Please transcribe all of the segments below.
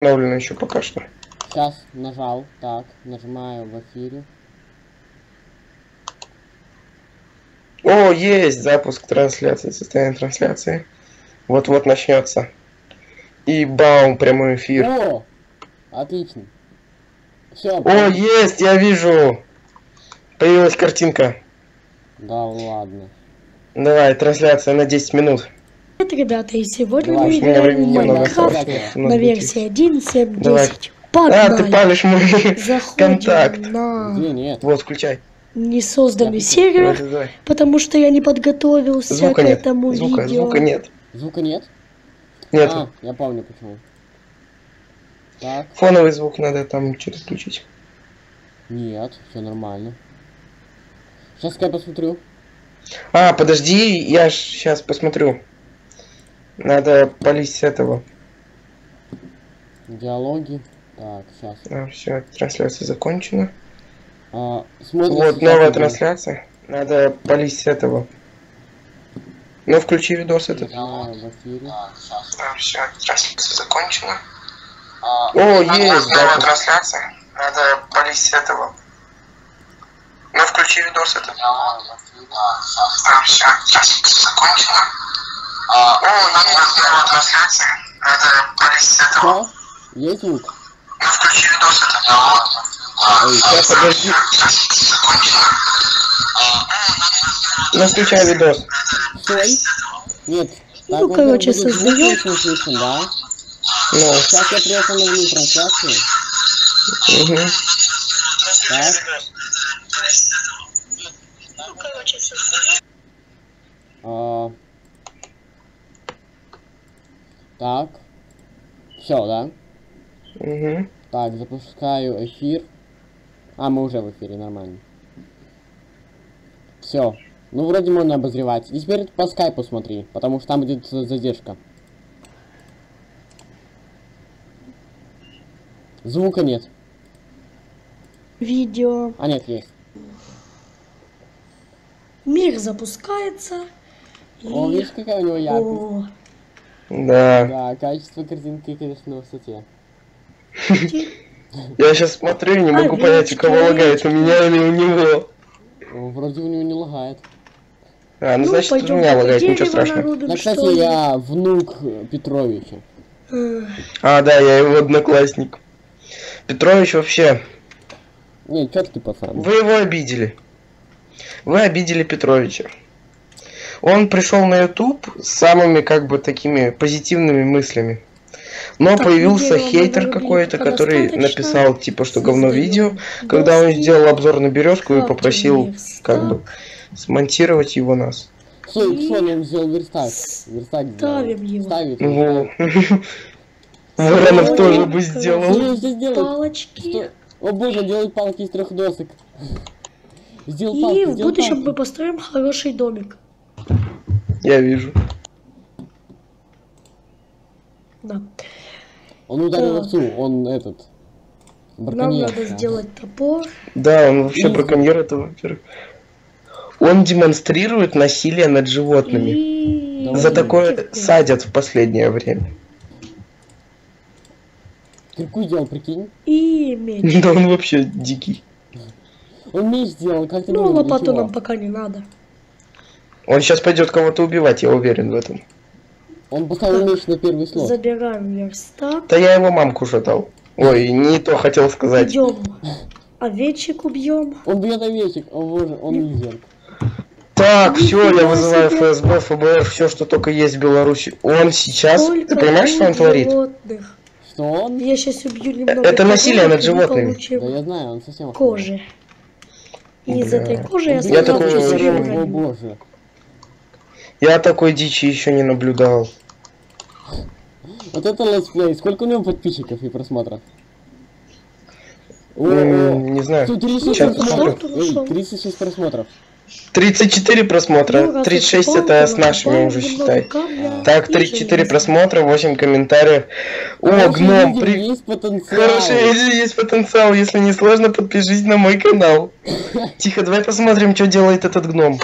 установлено еще пока что. Сейчас нажал. Так, нажимаю в эфире. О, есть запуск трансляции, состояние трансляции. Вот-вот начнется. И баум, прямой эфир. О! Отлично. Все. О, есть, я вижу. Появилась картинка. Да ладно. Давай, трансляция на 10 минут. Привет, ребята, и сегодня Давай, мы у меня играем в времени немного Майнкрафт осталось. на версии 1.7.10. Давай. А, ты Погнали! палишь мой контакт. Заходим на Где нет? Вот, включай. несозданный Я сервер, Давай. потому что я не подготовился Звука к нет. этому видео. Звука нет. Звука нет? Нет. А, я помню почему. Так, Фоновый звук надо там что-то включить. нет, все нормально. Сейчас я посмотрю. А, подожди, я сейчас посмотрю. Надо полить с этого. Диалоги. Так, сейчас. Все, трансляция закончена. Смотрим Вот сейчас новая видео. трансляция. Надо полить с этого. Ну, включи видос этот. Нажимаю в эфире. Все, трансляция закончена. О, есть, новая трансляция. Надо полить с этого. Ну, включи видос этот. Все, трансляция закончена. О, есть, новая трансляция. Надо полить с этого. Что? Есть звук? Ну, включи видос этот. Эй, Сейчас, подожди. Ну, включай видос. стой. Нет. Так, Ну, во-первых, короче, будет звук создаём. слышно, слышно, да? Ну, Сейчас я приостановлю трансляцию. угу. Так. Так. Все, да? Угу. Так, запускаю эфир. А, мы уже в эфире, нормально. Все. Ну, вроде можно обозревать. И теперь по скайпу смотри, потому что там будет задержка. Звука нет. Видео. А, нет, есть. Мир запускается. О, И... видишь, какая у него яркость? О, Да. Да, качество картинки, конечно, на высоте. Я сейчас смотрю и не могу Овечки, понять, у кого лагает, у меня или у него. О, вроде у него не лагает. А, ну, ну, значит, у пойдем меня лагает, дерево ничего страшного. нарубим, Да, что кстати, ли. я внук Петровича. А, да, я его одноклассник. Петрович вообще, Не, чёткий пацан. вы его обидели. Вы обидели Петровича. Он пришел на YouTube с самыми, как бы, такими позитивными мыслями. Но Так, появился видео хейтер мы какой-то, нарубили который достаточно. написал, типа, что говно Создаём видео, когда он доски, сделал обзор на березку и крафтим попросил, верстак. как бы, смонтировать его нас. Что, И- что он сделал верстак? Верстак сделал. Ставим его. Ставит. Во. Воронов Ставим тоже его. бы сделал. Что он здесь делает? Палочки. Что? О боже, он делает палки из 3 досок. Сделал И палки, в сделал будущем палки. мы построим хороший домик. Я вижу. Да. Он ударил Так. овцу, он этот. Нам Браконьер. надо сделать топор. Да, он вообще И- браконьер этого, во-первых. Он демонстрирует насилие над животными. И... Давай. За такое кирку. садят в последнее время. Кирку сделал, прикинь. И меч. Да он вообще дикий. Он меч сделал, как ты Ну, думаешь, для лопату чего? нам пока не надо. Он сейчас пойдет кого-то убивать, я уверен в этом. Он поставил меч на первый слот. Забираем верстак. Да я его мамку уже дал. Ой, не то хотел сказать. Идем. Овечек убьем. Он бьет овечек. О боже, он лизер. Так, все, я Нифига вызываю себе. ФСБ, ФБР, все, что только есть в Беларуси. Он сейчас... Сколько Ты понимаешь, что он тут творит? животных. Что он? Я сейчас убью немного Это насилие коров, над и животными. получим Да я знаю, он совсем... кожи. И из Бля. этой кожи я Я сразу такого же не себе видел. О броню. боже. Я такой дичи еще не наблюдал. Вот это летсплей. Сколько у него подписчиков и просмотров? О, Не знаю. Тут 36 Сейчас просмотров. посмотрим. Эй, 36 просмотров. 34 просмотра, Ну, раз 36 уж это с палку нашими накопаем, уже немного считай. камня Так, и 34 железа. просмотра, 8 комментариев. О, Короче, гном, видим, есть потенциал. Хорошо, если есть потенциал, если не сложно, подпишись на мой канал. Тихо, давай посмотрим, что делает этот гном.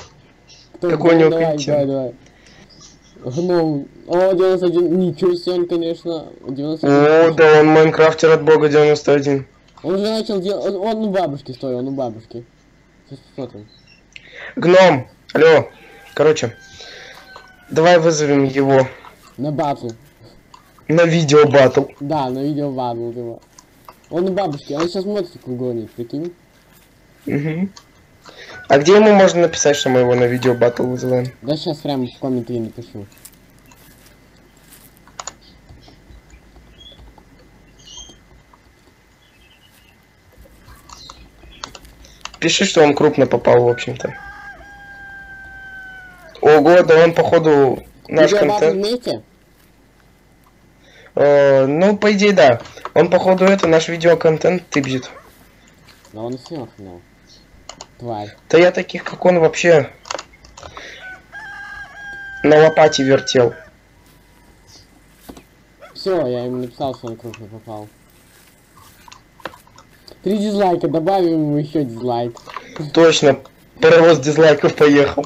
Кто- какой у него давай, контент. давай. Гном. О, 91. Ничего себе, он, конечно. 91. О, да, он Майнкрафтер от бога 91. Он уже начал делать. Он у бабушки, стой, он у бабушки. Сейчас посмотрим. Гном, алло. Короче, давай вызовем его На батл. на видео батл. Да, на видео батл его. Он у бабушки, он сейчас мотоцикл гонит, прикинь. Угу. А где ему можно написать, что мы его на видео батл вызываем? Да сейчас прямо в комменты напишу. Пиши, что он крупно попал, в общем-то. Ого, да он, походу, наш Видео батл контент... вместе? Ну, по идее, да. Он, походу, это наш видеоконтент тыбжит. Да он все охренел. Тварь. Да я таких, как он, вообще на лопате вертел. Все, я ему написал, что он крупно попал. 3 дизлайка, добавим ему еще дизлайк. Точно, паровоз дизлайков поехал.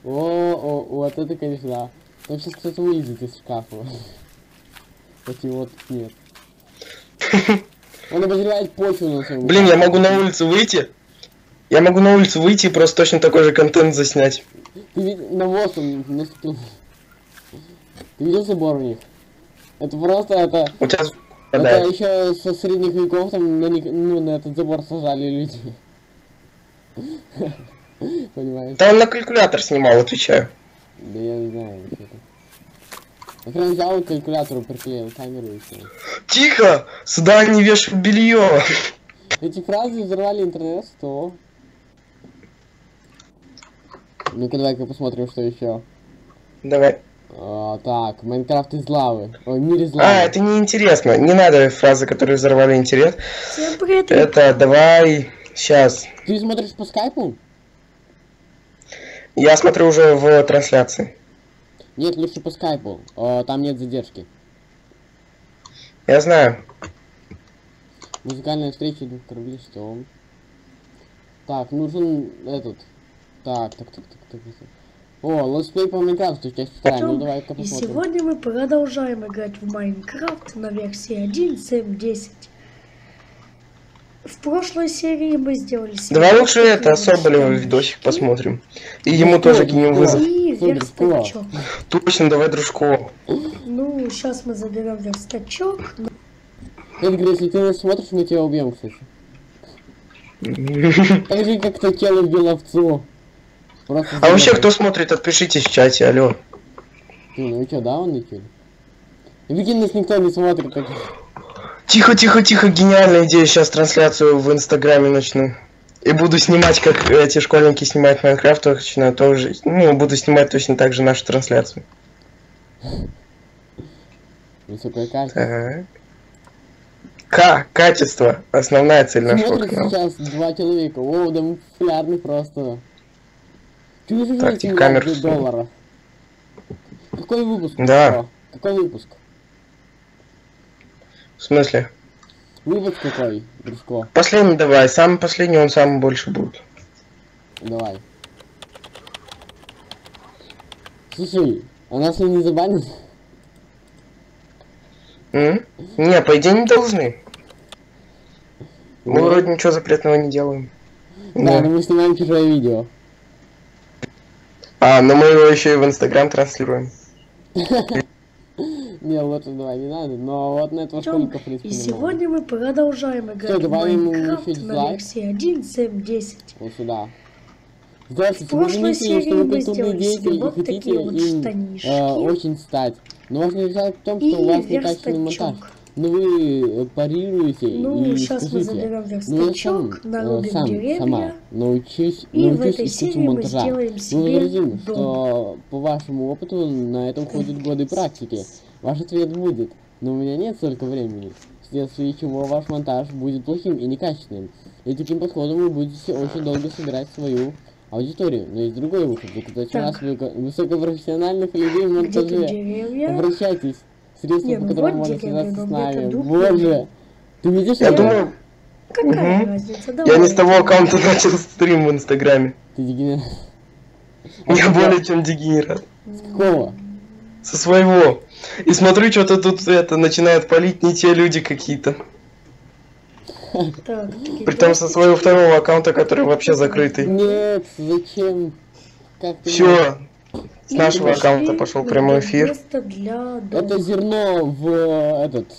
О, вот это, конечно, да. Там сейчас кто-то вылезет из шкафа. Хоть его тут нет. Он обозревает почву на своем. Блин, я могу на улицу выйти. Я могу на улицу выйти и просто точно такой же контент заснять. Ты видел, навоз он наступил. Ты видел забор у них? Это просто, это... У тебя Это еще со средних веков там на них, ну, на этот забор сажали люди. Понимаешь? Да он на калькулятор снимал, отвечаю. Да я не знаю, что это. Я прям взял калькулятору, приклеил камеру и все. Тихо! Сюда не вешают белье. Эти фразы взорвали интернет, что? Ну-ка давай-ка посмотрим, что еще. Давай. Так, Майнкрафт из лавы. Ой, мир из лавы. А, это не интересно. Не надо фразы, которые взорвали интернет. Всем привет. Это давай сейчас. Ты смотришь по скайпу? Я смотрю уже в трансляции. Нет, лучше по скайпу. Там нет задержки. Я знаю. Музыкальная встреча двух кораблей, что? Так, нужен этот. Так. О, летсплей по Майнкрафту, часть вторая, ну давай-ка И посмотрим. сегодня мы продолжаем играть в Майнкрафт на версии 1.7.10. В прошлой серии мы сделали... Давай лучше это, Соболева видосик посмотрим. И ему Ну, тоже кинем вызов. И Соболев, верстачок. Точно, давай Дружкова. Ну, сейчас мы заберем верстачок. Эдгар, если ты нас смотришь, мы тебя убьем, кстати. Так же, как то тело убил овцу. Просто А вообще, кто смотрит, отпишитесь в чате, алло. Ну и чё, да, он летел? Прикинь, нас никто не смотрит, так... Тихо, гениальная идея. Сейчас трансляцию в Инстаграме начну. И буду снимать, как эти школьники снимают Майнкрафт, точно тоже. Ну, буду снимать точно так же нашу трансляцию. Высокое качество. Качество. Основная цель нашего Смотрит канала. сейчас 2 человека. О, да мы популярны просто. Чего же Так, эти тихо, камеру $1 долларов? Какой выпуск? Да. Что? Какой выпуск? В смысле? Выпуск какой, Дружко? Последний давай. Самый последний, он самый больше будет. Давай. Слушай, а нас ли не забанят? Не, по идее не должны. Мы Ну. вроде ничего запретного не делаем. Да, но мы снимаем чужое видео. А, но мы его еще и в Инстаграм транслируем. Не, лучше давай, не надо, но вот на этого школьника, в принципе, И нормально. сегодня мы продолжаем играть в давай ему Майнкрафт еще на дизлайк. версии 1.7.10. Вот сюда. Здравствуйте, В прошлой вы серии что вы мы культурный сделали деятель себе и вот хотите такие вот им штанишки. очень стать. Но важно взять в том, И что у вас некачественный монтаж. верстачок. Но вы парируете Ну, и сейчас мы скажите, заберем ну я верстачок, нарубим сама деревья. научусь И в искусству этой серии мы монтажа. сделаем Мы себе возразим, дом. что по вашему опыту на этом ходят годы практики. Ваш ответ будет, но у меня нет столько времени, вследствие чего ваш монтаж будет плохим и некачественным. И таким подходом вы будете очень долго собирать свою аудиторию. Но есть другой выход, заказать у Так. нас высокопрофессиональных людей в Где тут монтаже. деревья? Обращайтесь. Средства, Не, по ну которым вот можно деревья, связаться но с где-то нами. дух Боже! лежит. Ты видишь Я это? думаю, Какая Мгм. разница? я Давай. не с того аккаунта начал стрим в Инстаграме. Ты дегенерат. Я более чем дегенерат. С какого? Со своего. И смотрю, что-то тут это начинают палить не те люди какие-то. Так, Притом со своего второго аккаунта, который вообще закрытый. Нет, зачем? Как ты можешь? Все. С нашего аккаунта пошел прямой эфир. Место для дома. Это зерно в этот...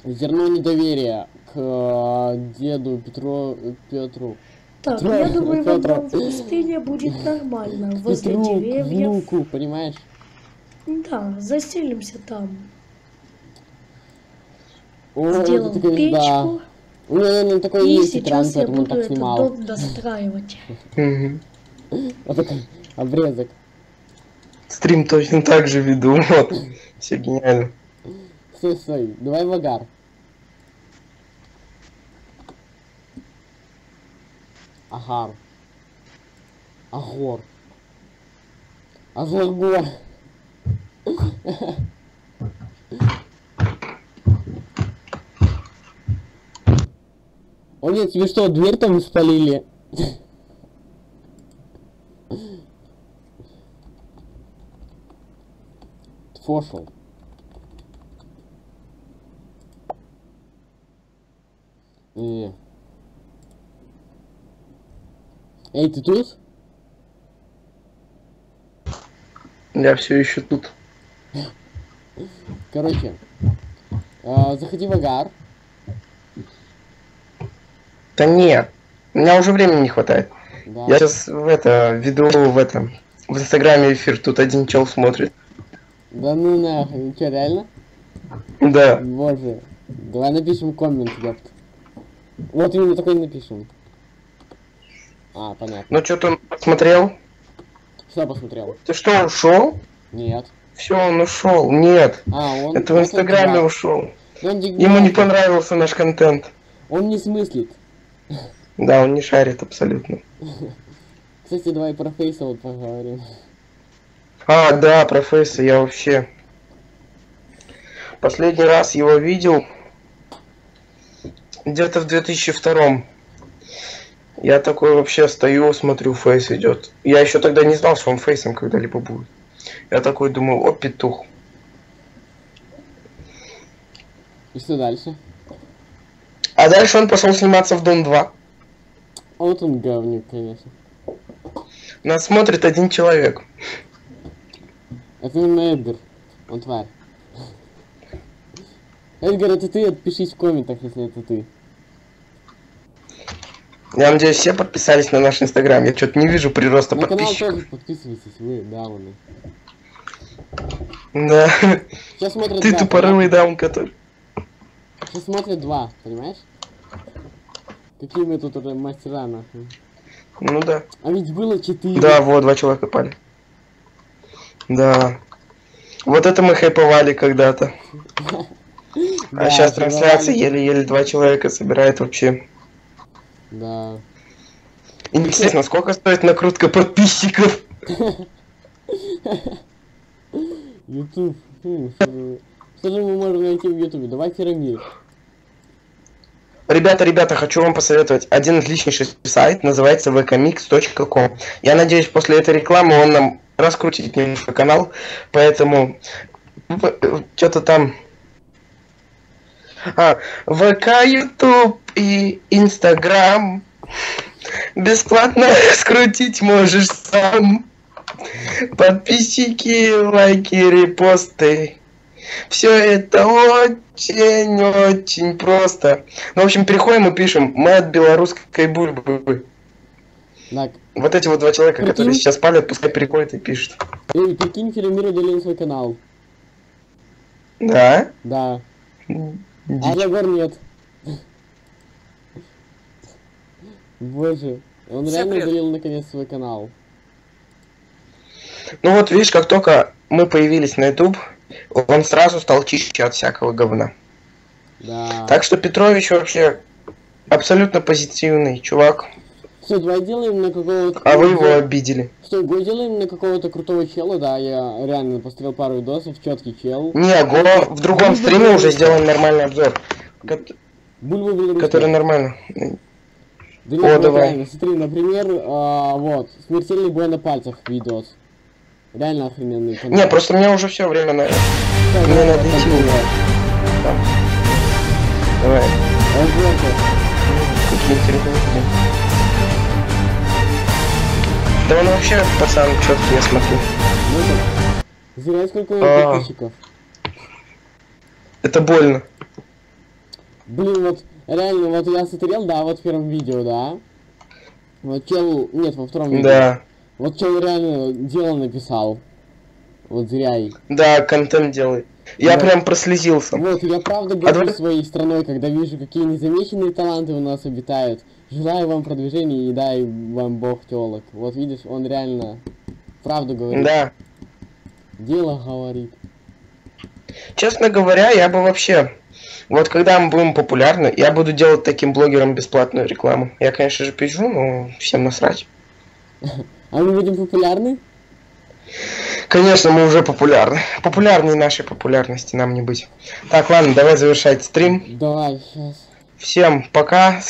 Зерно недоверия к деду Петру. Так, Петру, я думаю, вам Петра. там в пустыне будет нормально. Возле Петру, к деревьев. внуку, понимаешь? Да, заселимся там. О, это Сделаем такой, печку. да. У меня, наверное, такой И есть экран, сейчас я поэтому он буду так этот снимал. дом достраивать. Мгм. Вот такой обрезок. Стрим точно так же веду. Вот. Все гениально. Стой, давай в агар. Агар. Агор. Агоргор. О нет, тебе что, дверь там спалили? Фошел. Эй, ты тут? Я все еще тут. Короче, заходи в агар. Да нет. У меня уже времени не хватает. Да. Я сейчас веду в инстаграме эфир. Тут один чел смотрит. Да ну нахуй, что, реально? Да. Боже. Давай напишем коммент, ёпт. Вот именно такой напишем. А, понятно. Ну что ты смотрел? Что посмотрел? Ты что, ушел? Нет. Все, он ушел. Нет. А, он... Это в инстаграме ушел. Ему не понравился наш контент. Он не смыслит. Да, он не шарит абсолютно. Кстати, давай про Фейса вот поговорим. А, да, про Фейса я вообще... Последний раз его видел где-то в 2002. Я такой вообще стою, смотрю, Фейс идет. Я еще тогда не знал, что он Фейсом когда-либо будет. Я такой думаю, о, петух. И что дальше? А дальше он пошел сниматься в Дом 2. А вот он говнюк, конечно. Нас смотрит один человек. Это не Эдгар. Он тварь. Эдгар, это ты? Отпишись в комментах, если это ты. Я надеюсь, все подписались на наш инстаграм. Я что-то не вижу прироста На канал подписчиков. тоже подписывайтесь, вы дауны. Да. Сейчас смотрят Ты два, тупорылый даун, который... Сейчас смотрят два, понимаешь? Какие мы тут уже мастера, нахуй. Ну да. А ведь было 4. Да, вот, 2 человека пали. Да. Вот это мы хайповали когда-то. А сейчас трансляция еле-еле 2 человека собирает вообще. Да. Интересно, сколько стоит накрутка подписчиков? YouTube. Что же мы можем найти в Ютубе? Давай пирамид. Ребята, хочу вам посоветовать один отличнейший сайт, называется vkmix.com. Я надеюсь, после этой рекламы он нам раскрутит немножко канал, поэтому что-то там... ВК, YouTube и Instagram бесплатно скрутить можешь сам. Подписчики, лайки, репосты. Все это очень просто. Ну, в общем, переходим и пишем. Мы от белорусской бульбы. Так. Вот эти вот 2 человека, Прикинь. которые сейчас палят, пускай переходят и пишут. Эй, прикинь, Феромир удалил свой канал. Да? Да. А Дичь. Егор нет. Боже. Он реально Секрет. удалил наконец свой канал. Ну вот, видишь, как только мы появились на YouTube, он сразу стал чище от всякого говна. Да. Так что Петрович вообще абсолютно позитивный чувак. Все, давай делаем на какого-то... А вы его обидели. Что, давай делаем на какого-то крутого чела, да, я реально посмотрел пару видосов, четкий чел. Не, в другом стриме уже сделан нормальный обзор. Бульба белорусская. Который нормально. Да О, нет, вот давай. реально, смотри, например, вот, смертельный бой на пальцах видос. Реально охрененный канал. Не, просто мне уже все время надо. Всё, мне давай, надо вот идти. так Там. Давай. вот. Вот, Какие интересные. Да он вообще, пацан, четкий, я смотрю. ну так. Зря сколько у него А. подписчиков. Это больно. Блин, вот реально, вот я смотрел, да, вот в первом видео, да. Вот чел, нет, во втором видео. Да. Вот чел реально дело написал. Вот зря и. Да, контент делает. Я Да. прям прослезился. Вот, я правда давай- горжусь своей страной, когда вижу, какие незамеченные таланты у нас обитают. Желаю вам продвижения и дай вам бог телок. Вот видишь, он реально правду говорит. Да. Дело говорит. Честно говоря, я бы вообще... Вот когда мы будем популярны, я буду делать таким блогерам бесплатную рекламу. Я, конечно же, пишу, но всем насрать. А мы будем популярны? Конечно, мы уже популярны. Популярнее нашей популярности нам не быть. Так, ладно, давай завершать стрим. Давай, сейчас. Всем пока.